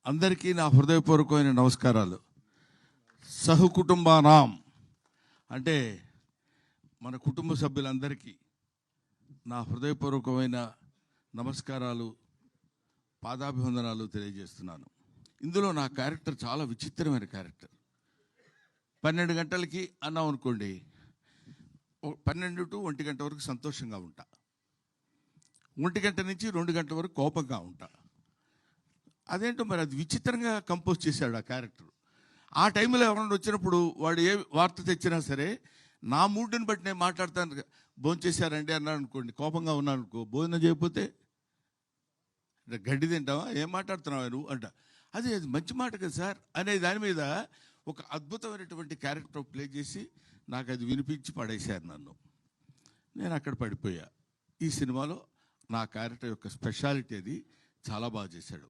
అందరికీ నా హృదయపూర్వకమైన నమస్కారాలు. సహకుటుంబానాం అంటే మన కుటుంబ సభ్యులందరికీ నా హృదయపూర్వకమైన నమస్కారాలు, పాదాభివందనాలు తెలియజేస్తున్నాను. ఇందులో నా క్యారెక్టర్ చాలా విచిత్రమైన క్యారెక్టర్. 12 గంటలకి అన్నాం అనుకోండి, 12 to 1 గంట వరకు సంతోషంగా ఉంటా, 1 గంట నుంచి 2 గంటల వరకు కోపంగా ఉంటా. అదేంటో మరి అది విచిత్రంగా కంపోజ్ చేశాడు ఆ క్యారెక్టర్. ఆ టైంలో ఎవరైనా వచ్చినప్పుడు వాడు ఏ వార్త తెచ్చినా సరే నా మూడ్ని బట్టి నేను మాట్లాడతాను. భోజనం చేశారండి అన్నాడు అనుకోండి, కోపంగా ఉన్నాను అనుకో, భోజనం చేయకపోతే గడ్డి తింటావా, ఏం మాట్లాడుతున్నావా నువ్వు అంట. అది మంచి మాట కదా సార్ అనే దాని మీద ఒక అద్భుతమైనటువంటి క్యారెక్టర్ ప్లే చేసి నాకు అది వినిపించి పడేశారు నన్ను. నేను అక్కడ పడిపోయా. ఈ సినిమాలో నా క్యారెక్టర్ యొక్క స్పెషాలిటీ అది చాలా బాగా చేశాడు.